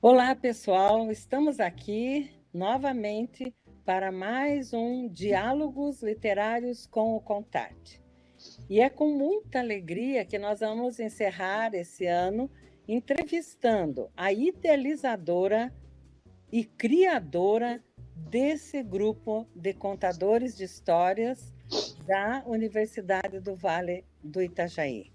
Olá, pessoal! Estamos aqui novamente para mais um Diálogos Literários com o Contate. E é com muita alegria que nós vamos encerrar esse ano entrevistando a idealizadora e criadora desse grupo de contadores de histórias da Universidade do Vale do Itajaí.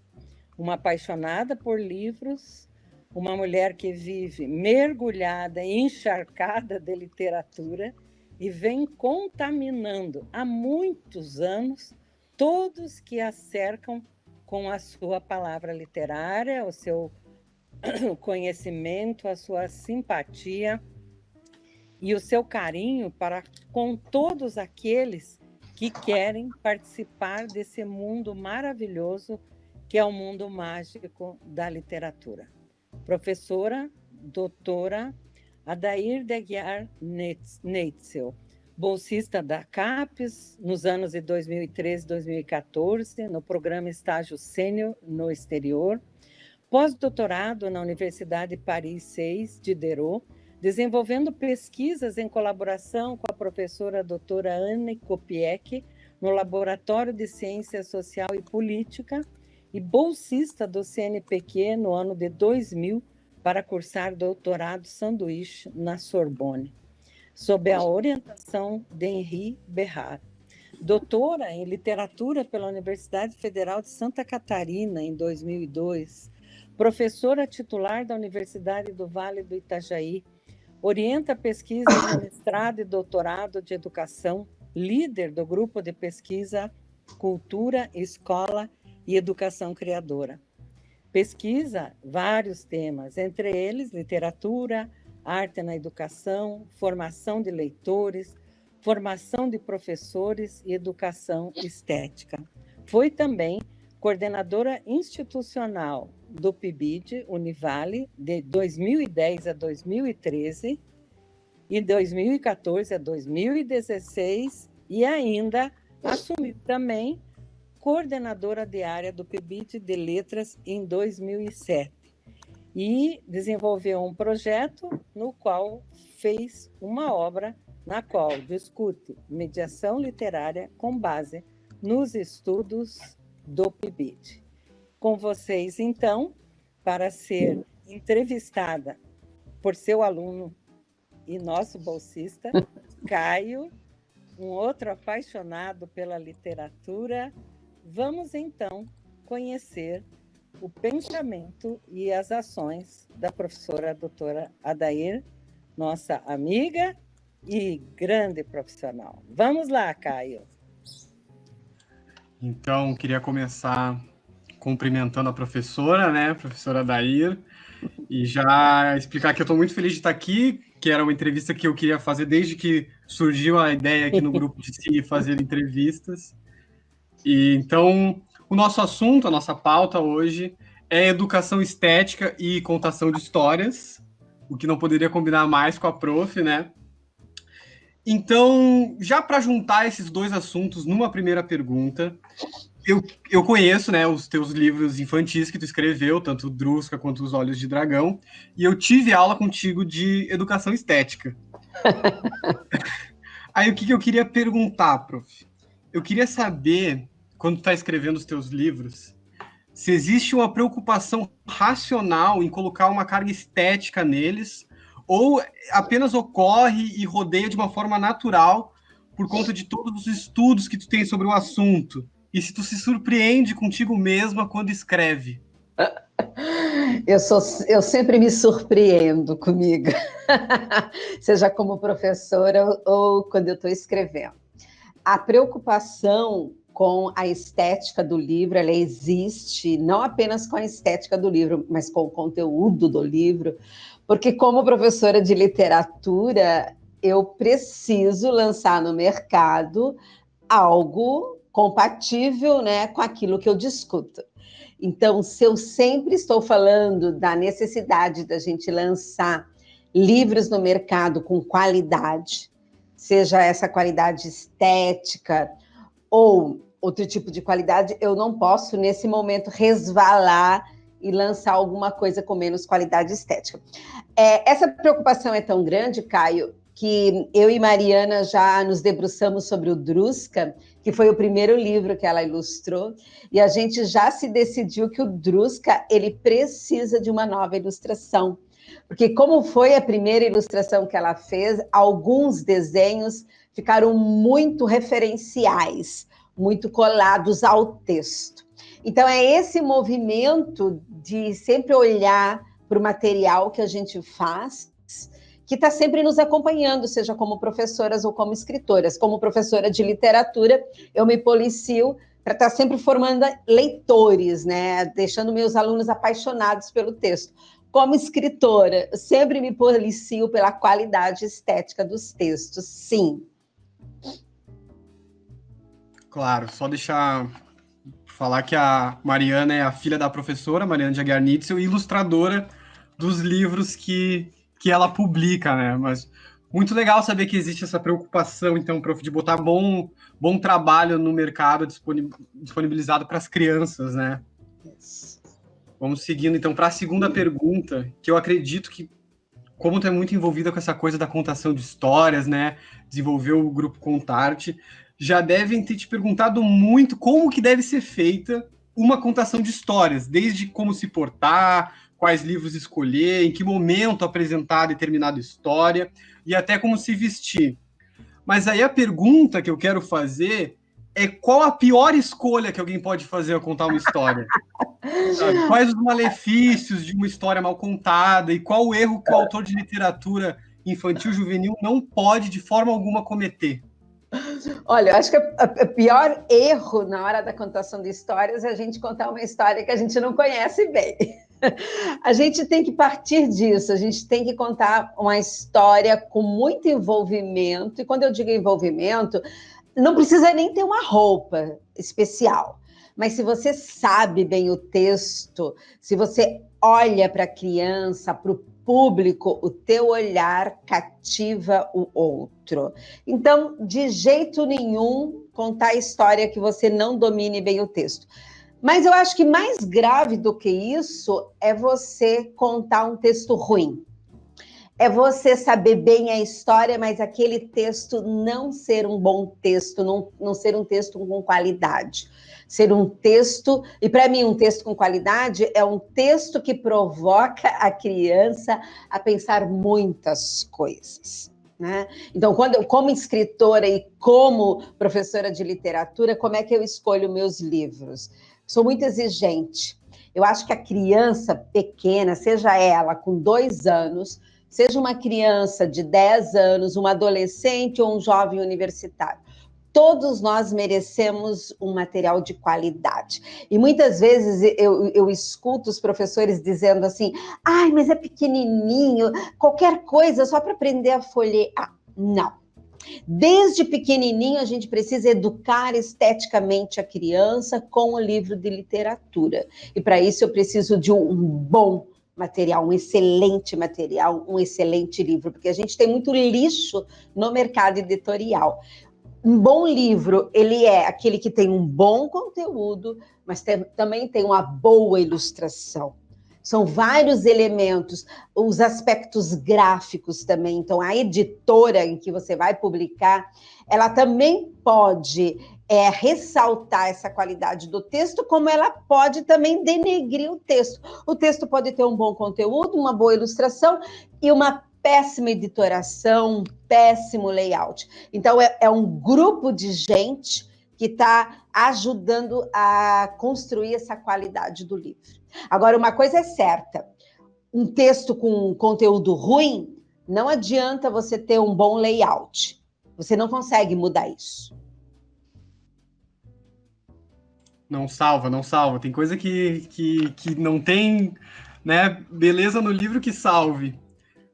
Uma apaixonada por livros, uma mulher que vive mergulhada e encharcada de literatura e vem contaminando há muitos anos todos que a cercam com a sua palavra literária, o seu conhecimento, a sua simpatia e o seu carinho para com todos aqueles que querem participar desse mundo maravilhoso que é o mundo mágico da literatura. Professora, doutora Adair de Aguiar Neitzel, bolsista da CAPES nos anos de 2013 e 2014, no programa Estágio Sênior no Exterior, pós-doutorado na Universidade Paris 6 Diderot, desenvolvendo pesquisas em colaboração com a professora doutora Anne Kopiek, no Laboratório de Ciência Social e Política, e bolsista do CNPq no ano de 2000 para cursar doutorado sanduíche na Sorbonne, sob a orientação de Henri Berrat. Doutora em literatura pela Universidade Federal de Santa Catarina em 2002, professora titular da Universidade do Vale do Itajaí, orienta pesquisas no mestrado e doutorado de educação, líder do grupo de pesquisa Cultura, Escola e Educação Criadora. Pesquisa vários temas, entre eles literatura, arte na educação, formação de leitores, formação de professores e educação estética. Foi também coordenadora institucional do PIBID Univale de 2010 a 2013 e 2014 a 2016 e ainda assumiu também coordenadora de área do PIBID de Letras em 2007 e desenvolveu um projeto no qual fez uma obra na qual discute mediação literária com base nos estudos do PIBID. Com vocês, então, para ser entrevistada por seu aluno e nosso bolsista, Caio, um outro apaixonado pela literatura. Vamos, então, conhecer o pensamento e as ações da professora doutora Adair, nossa amiga e grande profissional. Vamos lá, Caio. Então, queria começar cumprimentando a professora, né, professora Adair, e já explicar que eu estou muito feliz de estar aqui, que era uma entrevista que eu queria fazer desde que surgiu a ideia aqui no grupo de si fazer entrevistas. E então, o nosso assunto, a nossa pauta hoje é educação estética e contação de histórias, o que não poderia combinar mais com a prof, né? Então, já para juntar esses dois assuntos numa primeira pergunta, eu conheço, né, os teus livros infantis que tu escreveu, tanto Drusca quanto Os Olhos de Dragão, e eu tive aula contigo de educação estética. Aí, o que eu queria perguntar, prof? Eu queria saber, quando tu está escrevendo os teus livros, se existe uma preocupação racional em colocar uma carga estética neles, ou apenas ocorre e rodeia de uma forma natural por conta de todos os estudos que tu tem sobre o assunto, e se tu se surpreende contigo mesma quando escreve. Eu sempre me surpreendo comigo, seja como professora ou quando eu estou escrevendo. A preocupação com a estética do livro, ela existe não apenas com a estética do livro, mas com o conteúdo do livro, porque como professora de literatura, eu preciso lançar no mercado algo compatível, né, com aquilo que eu discuto. Então, se eu sempre estou falando da necessidade da gente lançar livros no mercado com qualidade, seja essa qualidade estética ou outro tipo de qualidade, eu não posso, nesse momento, resvalar e lançar alguma coisa com menos qualidade estética. Essa preocupação é tão grande, Caio, que eu e Mariana já nos debruçamos sobre o Druska, que foi o primeiro livro que ela ilustrou, e a gente já se decidiu que o Druska, ele precisa de uma nova ilustração. Porque como foi a primeira ilustração que ela fez, alguns desenhos ficaram muito referenciais, muito colados ao texto. Então, é esse movimento de sempre olhar para o material que a gente faz, que está sempre nos acompanhando, seja como professoras ou como escritoras. Como professora de literatura, eu me policio para estar sempre formando leitores, né? Deixando meus alunos apaixonados pelo texto. Como escritora, eu sempre me policio pela qualidade estética dos textos, sim. Claro, só deixar falar que a Mariana é a filha da professora, Mariana Jagarnitzel, e ilustradora dos livros que ela publica, né? Mas muito legal saber que existe essa preocupação, então, prof, de botar bom trabalho no mercado disponibilizado para as crianças, né? Vamos seguindo, então, para a segunda pergunta, que eu acredito que, como tu é muito envolvida com essa coisa da contação de histórias, né? Desenvolveu o grupo Contarte, já devem ter te perguntado muito como que deve ser feita uma contação de histórias, desde como se portar, quais livros escolher, em que momento apresentar determinada história, e até como se vestir. Mas aí a pergunta que eu quero fazer é qual a pior escolha que alguém pode fazer ao contar uma história? Sabe? Quais os malefícios de uma história mal contada e qual o erro que o autor de literatura infantil juvenil não pode, de forma alguma, cometer? Olha, eu acho que o pior erro na hora da contação de histórias é a gente contar uma história que a gente não conhece bem. A gente tem que partir disso, a gente tem que contar uma história com muito envolvimento, e quando eu digo envolvimento, não precisa nem ter uma roupa especial, mas se você sabe bem o texto, se você olha para a criança, para o público, o teu olhar cativa o outro. Então, de jeito nenhum, contar a história que você não domine bem o texto. Mas eu acho que mais grave do que isso é você contar um texto ruim. É você saber bem a história, mas aquele texto não ser um bom texto, não ser um texto com qualidade. Ser um texto, e para mim um texto com qualidade é um texto que provoca a criança a pensar muitas coisas, né? Então, como escritora e como professora de literatura, como é que eu escolho meus livros? Sou muito exigente. Eu acho que a criança pequena, seja ela com 2 anos, seja uma criança de 10 anos, uma adolescente ou um jovem universitário, todos nós merecemos um material de qualidade. E muitas vezes eu escuto os professores dizendo assim, ai, mas é pequenininho, qualquer coisa só para aprender a folhear. Não. Desde pequenininho, a gente precisa educar esteticamente a criança com o livro de literatura. E para isso eu preciso de um bom material, um excelente material, um excelente livro, porque a gente tem muito lixo no mercado editorial. Um bom livro, ele é aquele que tem um bom conteúdo, mas também tem uma boa ilustração. São vários elementos, os aspectos gráficos também. Então, a editora em que você vai publicar, ela também pode ressaltar essa qualidade do texto, como ela pode também denegrir o texto. O texto pode ter um bom conteúdo, uma boa ilustração e uma péssima editoração, um péssimo layout. Então, é um grupo de gente que está ajudando a construir essa qualidade do livro. Agora, uma coisa é certa, um texto com conteúdo ruim, não adianta você ter um bom layout. Você não consegue mudar isso. Não salva, não salva. Tem coisa que não tem, né, beleza no livro que salve.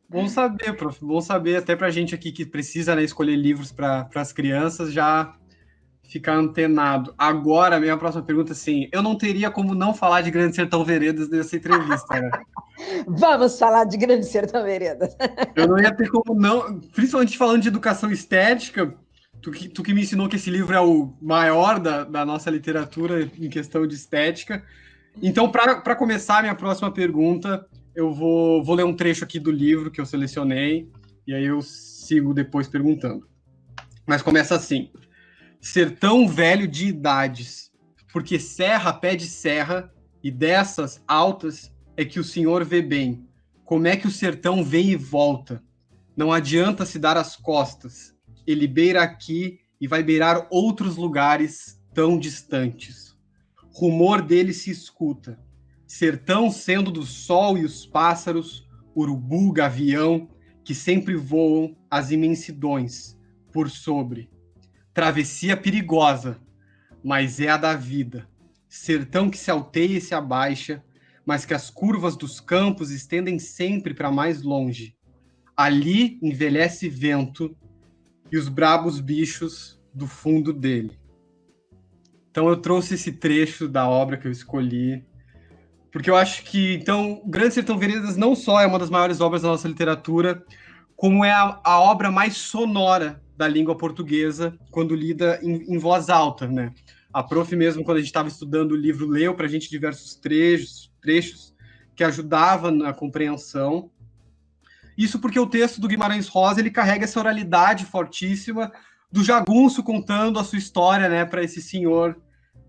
Bom saber, prof. Bom saber, até para a gente aqui que precisa, né, escolher livros para as crianças já ficar antenado. Agora, a minha próxima pergunta, assim, eu não teria como não falar de Grande Sertão Veredas nessa entrevista, né? Vamos falar de Grande Sertão Veredas. Eu não ia ter como não, principalmente falando de educação estética, Tu que me ensinou que esse livro é o maior da nossa literatura em questão de estética. Então, para começar a minha próxima pergunta, eu vou ler um trecho aqui do livro que eu selecionei, e aí eu sigo depois perguntando. Mas começa assim: sertão velho de idades, porque serra pede serra, e dessas altas é que o senhor vê bem. Como é que o sertão vem e volta? Não adianta se dar as costas. Ele beira aqui e vai beirar outros lugares tão distantes. Rumor dele se escuta. Sertão sendo do sol e os pássaros, urubu, gavião, que sempre voam as imensidões por sobre. Travessia perigosa, mas é a da vida. Sertão que se alteia e se abaixa, mas que as curvas dos campos estendem sempre para mais longe. Ali envelhece vento e os brabos bichos do fundo dele. Então eu trouxe esse trecho da obra que eu escolhi, porque eu acho que, então, O Grande Sertão Veredas não só é uma das maiores obras da nossa literatura, como é a obra mais sonora da língua portuguesa, quando lida em voz alta, né? A prof mesmo, quando a gente estava estudando o livro, leu para a gente diversos trechos que ajudavam na compreensão. Isso porque o texto do Guimarães Rosa, ele carrega essa oralidade fortíssima do jagunço contando a sua história, né, para esse senhor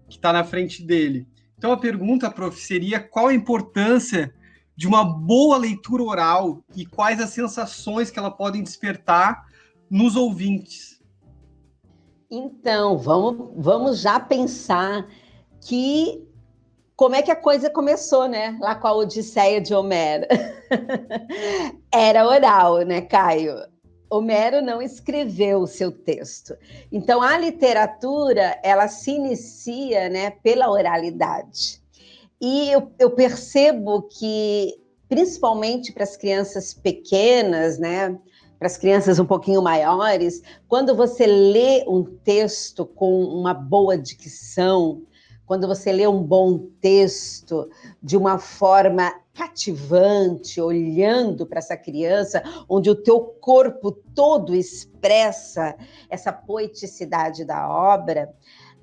que está na frente dele. Então a pergunta, prof, seria qual a importância de uma boa leitura oral e quais as sensações que ela pode despertar nos ouvintes? Então, vamos já pensar que como é que a coisa começou, né? Lá com a Odisseia de Homero. Era oral, né, Caio? Homero não escreveu o seu texto. Então, a literatura, ela se inicia, né, pela oralidade. E eu percebo que, principalmente para as crianças pequenas, né, para as crianças um pouquinho maiores, quando você lê um texto com uma boa dicção, quando você lê um bom texto de uma forma cativante, olhando para essa criança, onde o teu corpo todo expressa essa poeticidade da obra,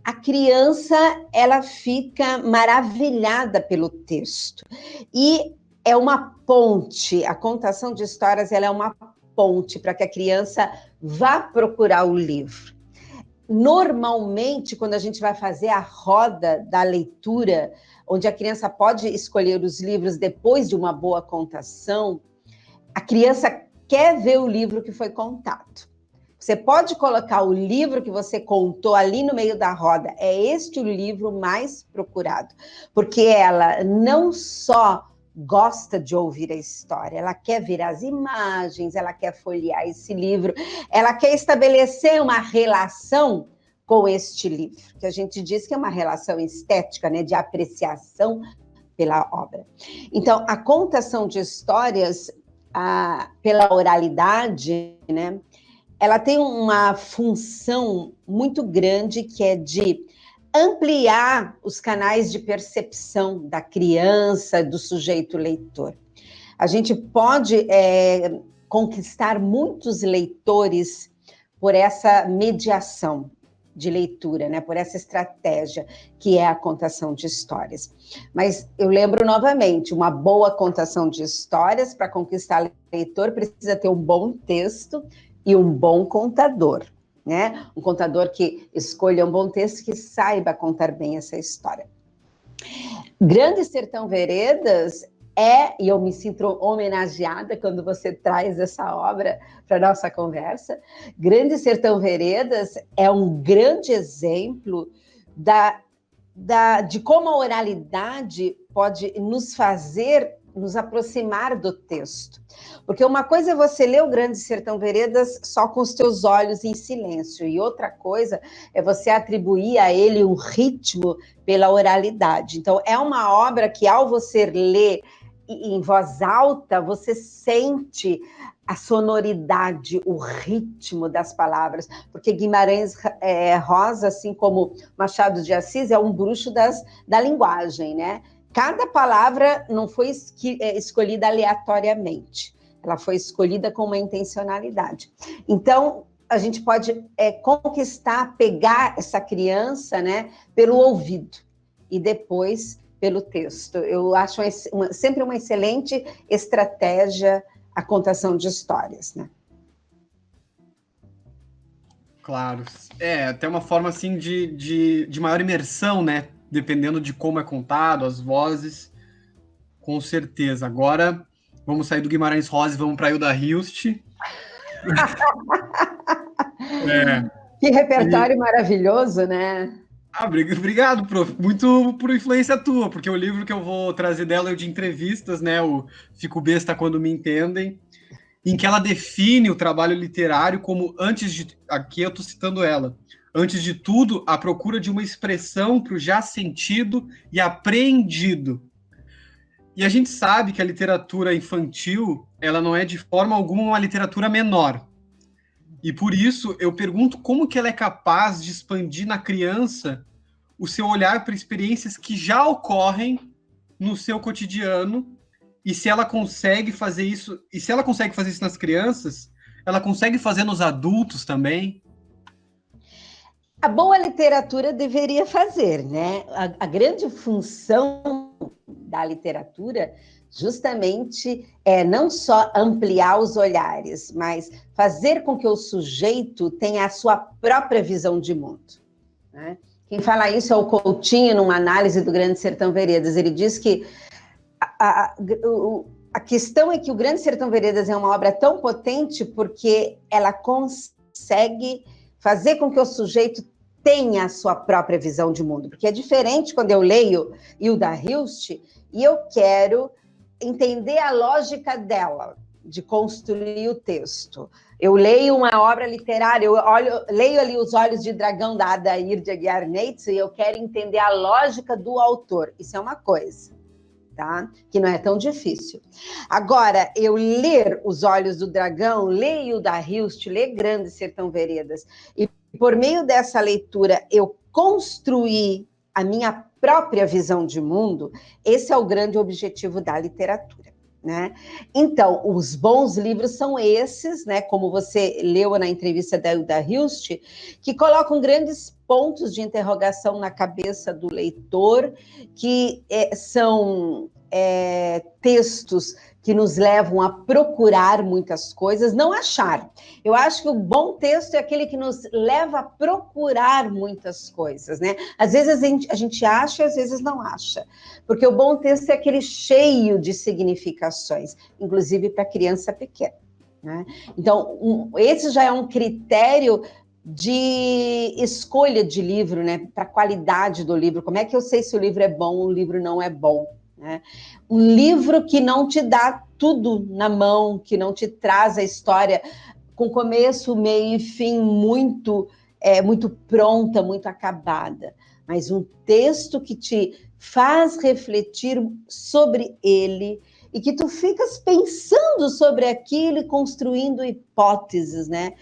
a criança, ela fica maravilhada pelo texto. E é uma ponte, a contação de histórias, ela é uma ponte para que a criança vá procurar o livro. Normalmente, quando a gente vai fazer a roda da leitura, onde a criança pode escolher os livros depois de uma boa contação, a criança quer ver o livro que foi contado. Você pode colocar o livro que você contou ali no meio da roda. É este o livro mais procurado, porque ela não só gosta de ouvir a história, ela quer ver as imagens, ela quer folhear esse livro, ela quer estabelecer uma relação com este livro, que a gente diz que é uma relação estética, né, de apreciação pela obra. Então, a contação de histórias pela oralidade, né, ela tem uma função muito grande, que é de ampliar os canais de percepção da criança, do sujeito leitor. A gente pode conquistar muitos leitores por essa mediação de leitura, né? Por essa estratégia que é a contação de histórias. Mas eu lembro novamente, uma boa contação de histórias para conquistar leitor precisa ter um bom texto e um bom contador, né? Um contador que escolha um bom texto, que saiba contar bem essa história. Grande Sertão Veredas e eu me sinto homenageada quando você traz essa obra para a nossa conversa. Grande Sertão Veredas é um grande exemplo de como a oralidade pode nos aproximar do texto. Porque uma coisa é você ler o Grande Sertão Veredas só com os teus olhos em silêncio, e outra coisa é você atribuir a ele um ritmo pela oralidade. Então, é uma obra que, ao você ler em voz alta, você sente a sonoridade, o ritmo das palavras, porque Guimarães Rosa, assim como Machado de Assis, é um bruxo da linguagem, né? Cada palavra não foi escolhida aleatoriamente, ela foi escolhida com uma intencionalidade. Então, a gente pode conquistar, pegar essa criança, né, pelo ouvido e depois pelo texto. Eu acho sempre uma excelente estratégia a contação de histórias, né? Claro. Até uma forma, assim, de maior imersão, né? Dependendo de como é contado, as vozes, com certeza. Agora, vamos sair do Guimarães Rosa e vamos para Hilda Hilst. Que repertório maravilhoso, né? Obrigado, prof. Muito por influência tua, porque o livro que eu vou trazer dela é o de entrevistas, né? O Fico Besta Quando Me Entendem, em que ela define o trabalho literário como aqui eu estou citando ela, antes de tudo, a procura de uma expressão para o já sentido e apreendido. E a gente sabe que a literatura infantil, ela não é de forma alguma uma literatura menor. E por isso eu pergunto como que ela é capaz de expandir na criança o seu olhar para experiências que já ocorrem no seu cotidiano, e se ela consegue fazer isso, nas crianças, ela consegue fazer nos adultos também. A boa literatura deveria fazer, né? A grande função da literatura justamente é não só ampliar os olhares, mas fazer com que o sujeito tenha a sua própria visão de mundo, né? Quem fala isso é o Coutinho, numa análise do Grande Sertão Veredas. Ele diz que a questão é que o Grande Sertão Veredas é uma obra tão potente porque ela consegue fazer com que o sujeito tenha a sua própria visão de mundo. Porque é diferente quando eu leio Hilda Hilst e eu quero entender a lógica dela, de construir o texto. Eu leio uma obra literária, leio ali Os Olhos de Dragão, da Adair de Aguiar Neitz, e eu quero entender a lógica do autor. Isso é uma coisa, tá? Que não é tão difícil. Agora, eu ler Os Olhos do Dragão, ler Hilda Hilst, ler Grande Sertão Veredas, e por meio dessa leitura eu construir a minha própria visão de mundo, esse é o grande objetivo da literatura, né? Então, os bons livros são esses, né? Como você leu na entrevista da Hilda Hilst, que colocam grandes pontos de interrogação na cabeça do leitor, que são textos que nos levam a procurar muitas coisas, não achar. Eu acho que o bom texto é aquele que nos leva a procurar muitas coisas, né? Às vezes a gente acha, às vezes não acha. Porque o bom texto é aquele cheio de significações, inclusive para criança pequena, né? Então, esse já é um critério de escolha de livro, né? Para a qualidade do livro. Como é que eu sei se o livro é bom ou o livro não é bom? Né? Um livro que não te dá tudo na mão, que não te traz a história com começo, meio e fim muito pronta, muito acabada, mas um texto que te faz refletir sobre ele e que tu ficas pensando sobre aquilo e construindo hipóteses, né?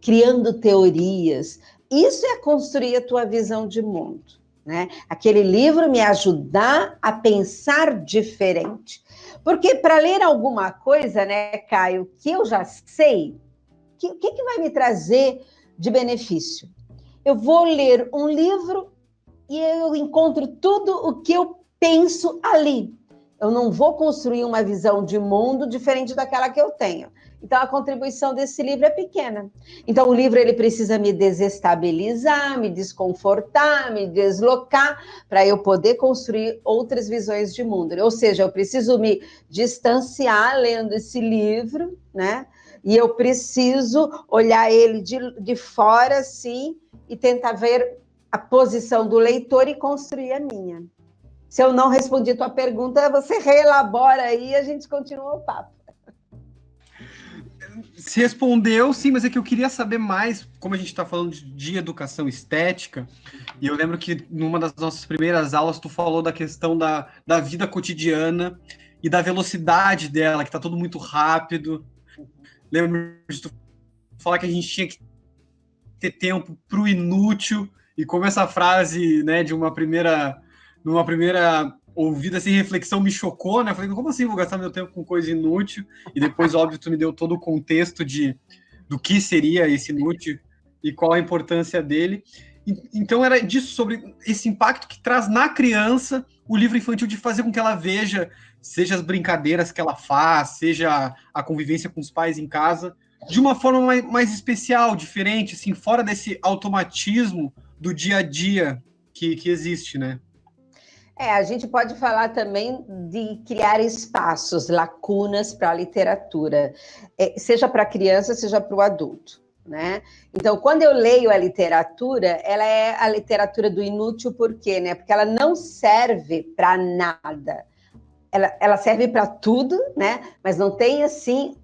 Criando teorias. Isso é construir a tua visão de mundo. Né? Aquele livro me ajudar a pensar diferente. Porque para ler alguma coisa, né, Caio, que eu já sei, o que vai me trazer de benefício? Eu vou ler um livro e eu encontro tudo o que eu penso ali. Eu não vou construir uma visão de mundo diferente daquela que eu tenho. Então, a contribuição desse livro é pequena. Então, o livro ele precisa me desestabilizar, me desconfortar, me deslocar, para eu poder construir outras visões de mundo. Ou seja, eu preciso me distanciar lendo esse livro, né? E eu preciso olhar ele de fora, assim, e tentar ver a posição do leitor e construir a minha. Se eu não respondi a tua pergunta, você reelabora aí e a gente continua o papo. Se respondeu, sim, mas é que eu queria saber mais, como a gente está falando de educação estética, e eu lembro que numa das nossas primeiras aulas tu falou da questão da vida cotidiana e da velocidade dela, que está tudo muito rápido. Lembro de tu falar que a gente tinha que ter tempo para o inútil, e como essa frase, né, numa primeira ouvida sem reflexão me chocou, né? Eu falei, como assim vou gastar meu tempo com coisa inútil? E depois, óbvio, tu me deu todo o contexto de do que seria esse inútil e qual a importância dele. Então era disso, sobre esse impacto que traz na criança o livro infantil, de fazer com que ela veja, seja as brincadeiras que ela faz, seja a convivência com os pais em casa, de uma forma mais especial, diferente, assim, fora desse automatismo do dia a dia que existe, né? A gente pode falar também de criar espaços, lacunas para a literatura, seja para a criança, seja para o adulto, né? Então, quando eu leio a literatura, ela é a literatura do inútil, por quê? Né? Porque ela não serve para nada. Ela serve para tudo, né? Mas não tem, assim,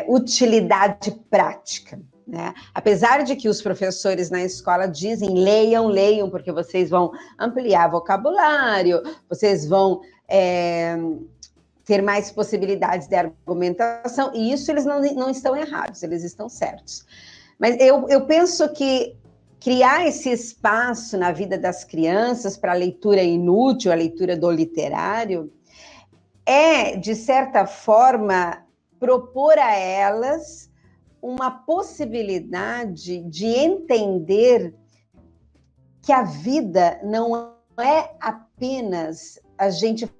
utilidade prática. Né? Apesar de que os professores na escola dizem leiam, porque vocês vão ampliar vocabulário, vocês vão ter mais possibilidades de argumentação, e isso eles não estão errados, eles estão certos. Mas eu penso que criar esse espaço na vida das crianças para a leitura inútil, a leitura do literário, de certa forma, propor a elas uma possibilidade de entender que a vida não é apenas a gente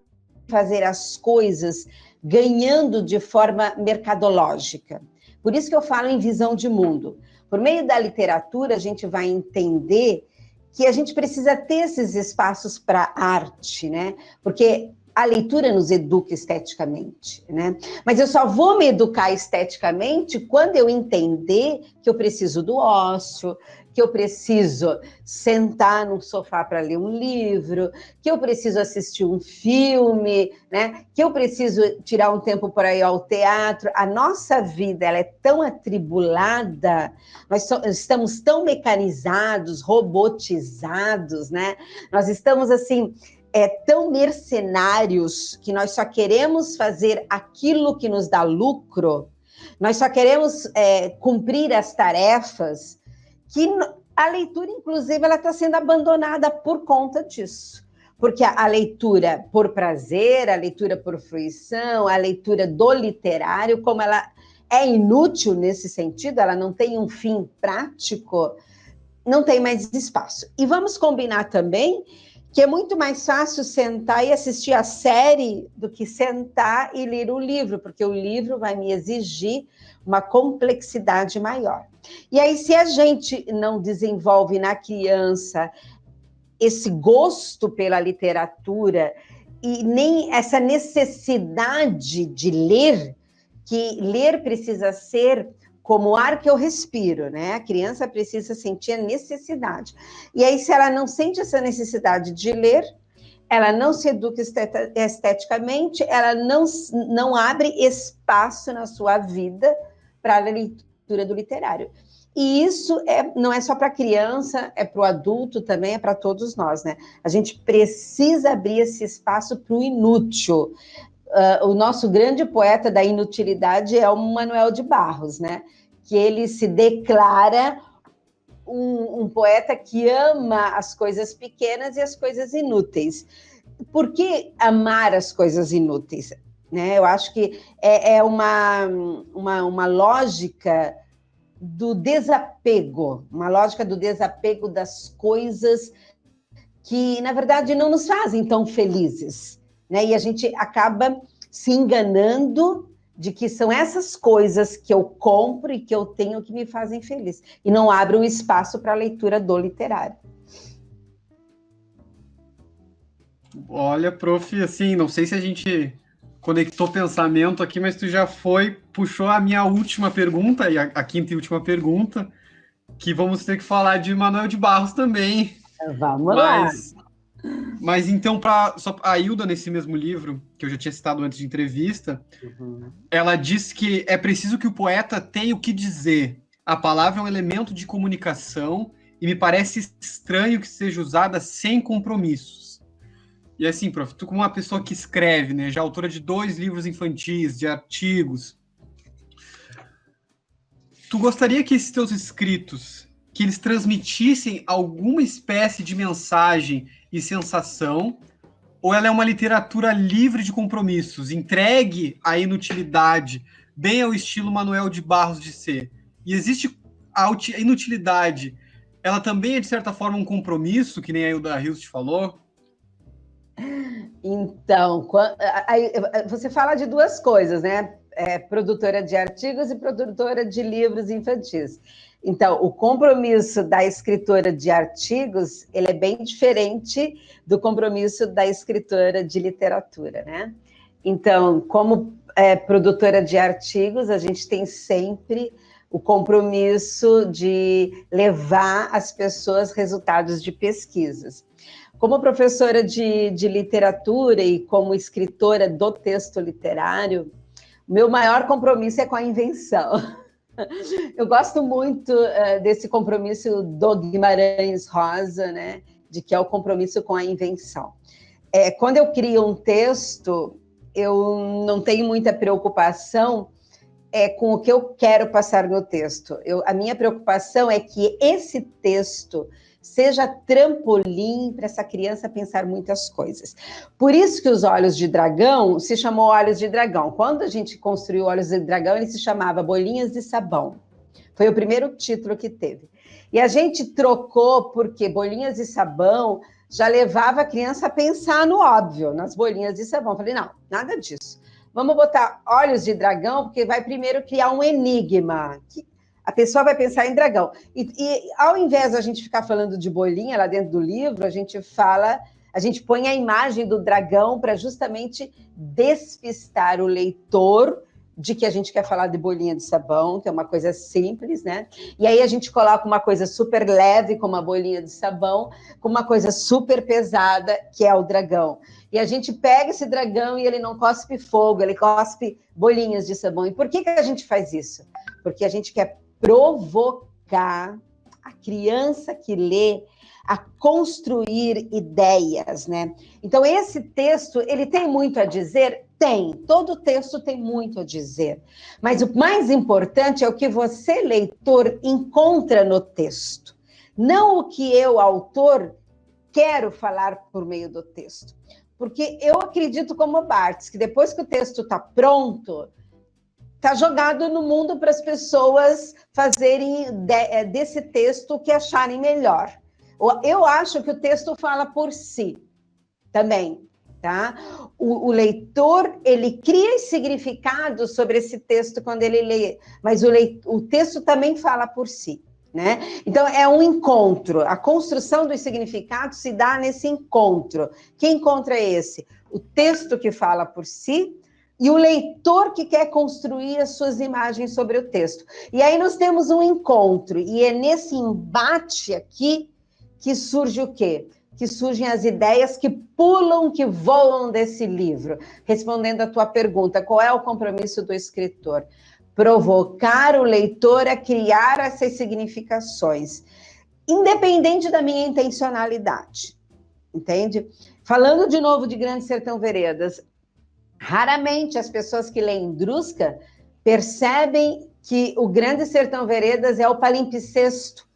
fazer as coisas ganhando de forma mercadológica. Por isso que eu falo em visão de mundo. Por meio da literatura, a gente vai entender que a gente precisa ter esses espaços para arte, né? Porque a leitura nos educa esteticamente, né? Mas eu só vou me educar esteticamente quando eu entender que eu preciso do ócio, que eu preciso sentar no sofá para ler um livro, que eu preciso assistir um filme, né? Que eu preciso tirar um tempo para ir ao teatro. A nossa vida, ela é tão atribulada, nós estamos tão mecanizados, robotizados, né? Nós estamos, assim, tão mercenários, que nós só queremos fazer aquilo que nos dá lucro, nós só queremos cumprir as tarefas, que a leitura, inclusive, ela está sendo abandonada por conta disso. Porque a leitura por prazer, a leitura por fruição, a leitura do literário, como ela é inútil nesse sentido, ela não tem um fim prático, não tem mais espaço. E vamos combinar também que é muito mais fácil sentar e assistir a série do que sentar e ler o livro, porque o livro vai me exigir uma complexidade maior. E aí, se a gente não desenvolve na criança esse gosto pela literatura e nem essa necessidade de ler, que ler precisa ser como o ar que eu respiro, né? A criança precisa sentir a necessidade. E aí, se ela não sente essa necessidade de ler, ela não se educa esteticamente, ela não abre espaço na sua vida para a leitura do literário. E isso não é só para a criança, é para o adulto também, é para todos nós, né? A gente precisa abrir esse espaço para o inútil. O nosso grande poeta da inutilidade é o Manuel de Barros, né? Que ele se declara um poeta que ama as coisas pequenas e as coisas inúteis. Por que amar as coisas inúteis? Né? Eu acho que é uma lógica do desapego, uma lógica do desapego das coisas que, na verdade, não nos fazem tão felizes. Né? E a gente acaba se enganando de que são essas coisas que eu compro e que eu tenho que me fazem feliz. E não abre um espaço para a leitura do literário. Olha, prof, assim, não sei se a gente conectou pensamento aqui, mas tu já puxou a minha última pergunta, e a quinta e última pergunta, que vamos ter que falar de Manuel de Barros também. Vamos lá. Mas então, a Hilda, nesse mesmo livro, que eu já tinha citado antes de entrevista, ela diz que é preciso que o poeta tenha o que dizer. A palavra é um elemento de comunicação e me parece estranho que seja usada sem compromissos. E assim, prof, tu como uma pessoa que escreve, né, já autora de 2 livros infantis, de artigos, tu gostaria que esses teus escritos, que eles transmitissem alguma espécie de mensagem e sensação, ou ela é uma literatura livre de compromissos, entregue à inutilidade bem ao estilo Manuel de Barros de ser. E existe a inutilidade, ela também é, de certa forma, um compromisso, que nem a Hilda Hilst falou? Então, você fala de duas coisas, né? Produtora de artigos e produtora de livros infantis. Então, o compromisso da escritora de artigos, ele é bem diferente do compromisso da escritora de literatura, né? Então, como produtora de artigos, a gente tem sempre o compromisso de levar às pessoas resultados de pesquisas. Como professora de literatura e como escritora do texto literário, meu maior compromisso é com a invenção. Eu gosto muito desse compromisso do Guimarães Rosa, né? De que é o compromisso com a invenção. Quando eu crio um texto, eu não tenho muita preocupação com o que eu quero passar no texto. A minha preocupação é que esse texto seja trampolim para essa criança pensar muitas coisas. Por isso que os Olhos de Dragão se chamou Olhos de Dragão. Quando a gente construiu Olhos de Dragão, ele se chamava Bolinhas de Sabão. Foi o primeiro título que teve. E a gente trocou porque Bolinhas de Sabão já levava a criança a pensar no óbvio, nas bolinhas de sabão. Eu falei, não, nada disso. Vamos botar Olhos de Dragão, porque vai primeiro criar um enigma. A pessoa vai pensar em dragão. E ao invés de a gente ficar falando de bolinha lá dentro do livro, a gente põe a imagem do dragão para justamente despistar o leitor de que a gente quer falar de bolinha de sabão, que é uma coisa simples, né? E aí a gente coloca uma coisa super leve, como a bolinha de sabão, com uma coisa super pesada, que é o dragão. E a gente pega esse dragão e ele não cospe fogo, ele cospe bolinhas de sabão. E por que a gente faz isso? Porque a gente quer provocar a criança que lê a construir ideias, né? Então, esse texto, ele tem muito a dizer? Tem. Todo texto tem muito a dizer. Mas o mais importante é o que você, leitor, encontra no texto. Não o que eu, autor, quero falar por meio do texto. Porque eu acredito como Barthes, que depois que o texto está pronto, está jogado no mundo para as pessoas fazerem desse texto o que acharem melhor. Eu acho que o texto fala por si também, tá? O leitor, ele cria significados sobre esse texto quando ele lê, mas o texto também fala por si, né? Então, é um encontro. A construção dos significados se dá nesse encontro. Que encontro é esse? O texto que fala por si, e o leitor que quer construir as suas imagens sobre o texto. E aí nós temos um encontro, e é nesse embate aqui que surge o quê? Que surgem as ideias que pulam, que voam desse livro. Respondendo à tua pergunta, qual é o compromisso do escritor? Provocar o leitor a criar essas significações, independente da minha intencionalidade, entende? Falando de novo de Grande Sertão Veredas, raramente as pessoas que leem Drusca percebem que o Grande Sertão Veredas é o palimpsesto,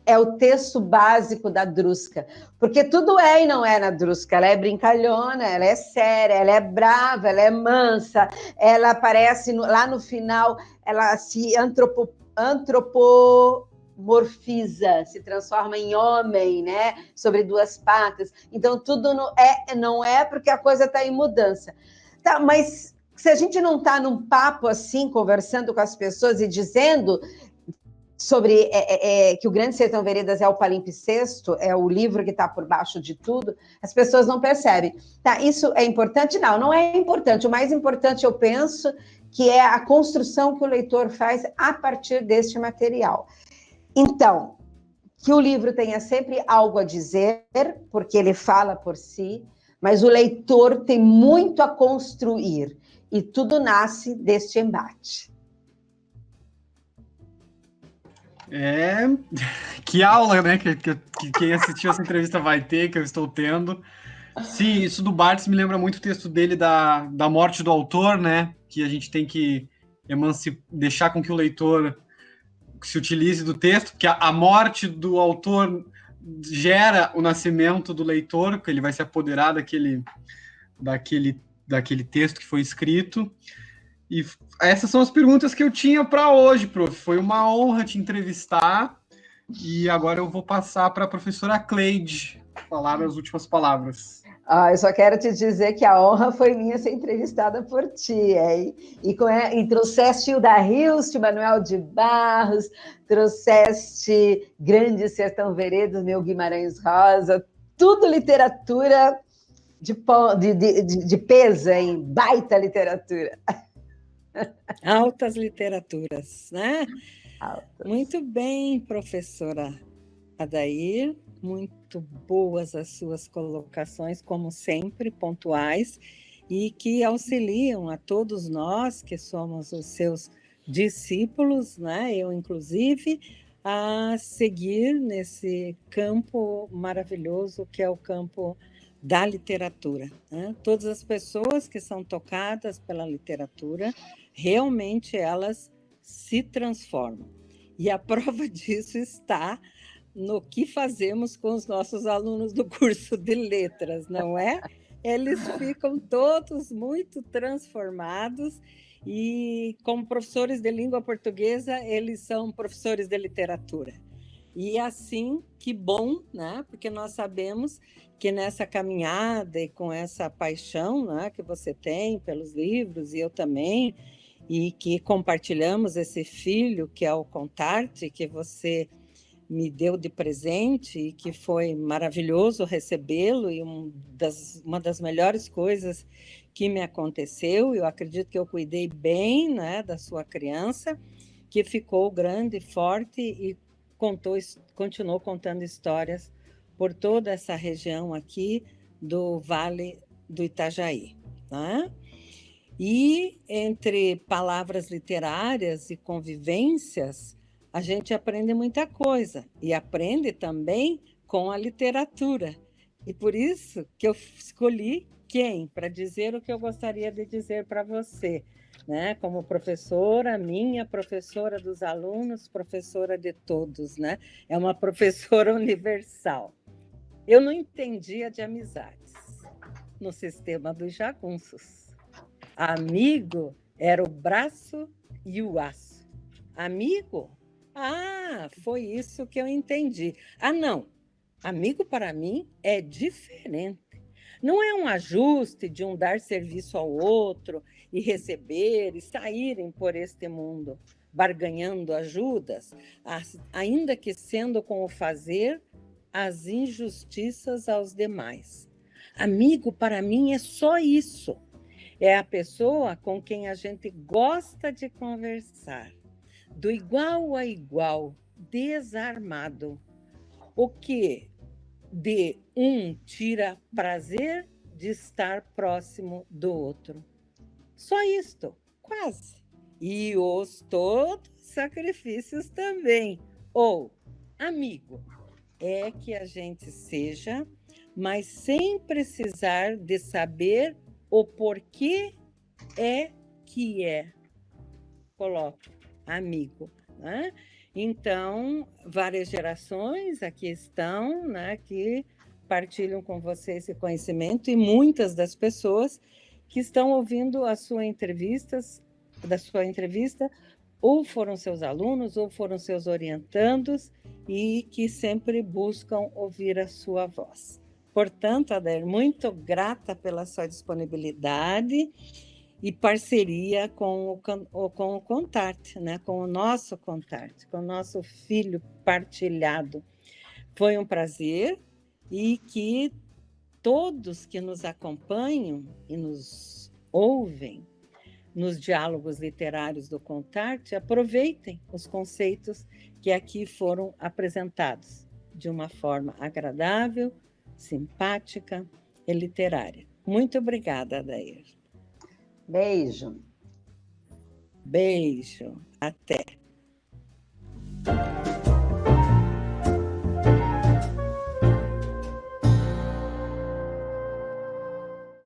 é o texto básico da Drusca, porque tudo é e não é na Drusca. Ela é brincalhona, ela é séria, ela é brava, ela é mansa, ela aparece lá no final, ela se antropomorfiza, se transforma em homem, né? Sobre duas patas. Então, tudo não é porque a coisa está em mudança. Tá, mas se a gente não está num papo assim, conversando com as pessoas e dizendo sobre que o Grande Sertão Veredas é o palimpsesto, é o livro que está por baixo de tudo, as pessoas não percebem. Tá, isso é importante? Não é importante. O mais importante, eu penso, que é a construção que o leitor faz a partir deste material. Então, que o livro tenha sempre algo a dizer, porque ele fala por si, mas o leitor tem muito a construir, e tudo nasce deste embate. Que aula, né, que quem assistiu essa entrevista vai ter, que eu estou tendo. Sim, isso do Barthes me lembra muito o texto dele da morte do autor, né, que a gente tem que deixar com que o leitor se utilize do texto, porque a morte do autor gera o nascimento do leitor, porque ele vai se apoderar daquele texto que foi escrito. E essas são as perguntas que eu tinha para hoje, prof. Foi uma honra te entrevistar. E agora eu vou passar para a professora Cleide falar as últimas palavras. Eu só quero te dizer que a honra foi minha ser entrevistada por ti, hein? E trouxeste Hilda Hilst, Manuel de Barros, trouxeste Grande Sertão Veredas, meu Guimarães Rosa, tudo literatura de peso, hein? Baita literatura. Altas literaturas, né? Altas. Muito bem, professora Adair, muito boas as suas colocações, como sempre, pontuais, e que auxiliam a todos nós que somos os seus discípulos, né? Eu, inclusive, a seguir nesse campo maravilhoso que é o campo da literatura, né? Todas as pessoas que são tocadas pela literatura, realmente elas se transformam. E a prova disso está no que fazemos com os nossos alunos do curso de letras, não é? Eles ficam todos muito transformados e, como professores de língua portuguesa, eles são professores de literatura. E assim, que bom, né? Porque nós sabemos que nessa caminhada e com essa paixão, né, que você tem pelos livros, e eu também, e que compartilhamos esse filho que é o Contarte, que você me deu de presente e que foi maravilhoso recebê-lo, e uma das melhores coisas que me aconteceu. Eu acredito que eu cuidei bem, né, da sua criança, que ficou grande, forte e continuou contando histórias por toda essa região aqui do Vale do Itajaí, né? E entre palavras literárias e convivências, a gente aprende muita coisa, e aprende também com a literatura. E por isso que eu escolhi quem para dizer o que eu gostaria de dizer para você, né? Como professora, minha professora dos alunos, professora de todos, né? É uma professora universal. Eu não entendia de amizades no sistema dos jagunços. Amigo era o braço e o aço. Amigo? Foi isso que eu entendi. Não. Amigo para mim é diferente. Não é um ajuste de um dar serviço ao outro e receber e saírem por este mundo, barganhando ajudas, ainda que sendo com o fazer as injustiças aos demais. Amigo para mim é só isso. É a pessoa com quem a gente gosta de conversar, do igual a igual, desarmado. O que de um tira prazer de estar próximo do outro. Só isto, quase. E os todos sacrifícios também. Ou, amigo, é que a gente seja, mas sem precisar de saber o porquê é que é. Coloco, amigo, né? Então, várias gerações aqui estão, né, que partilham com você esse conhecimento, e muitas das pessoas que estão ouvindo da sua entrevista, ou foram seus alunos, ou foram seus orientandos, e que sempre buscam ouvir a sua voz. Portanto, Adair, muito grata pela sua disponibilidade e parceria com o Contarte, né? Com o nosso Contarte, com o nosso filho partilhado. Foi um prazer, e que todos que nos acompanham e nos ouvem nos diálogos literários do Contarte aproveitem os conceitos que aqui foram apresentados de uma forma agradável, simpática e literária. Muito obrigada, Adair. Beijo. Beijo. Até.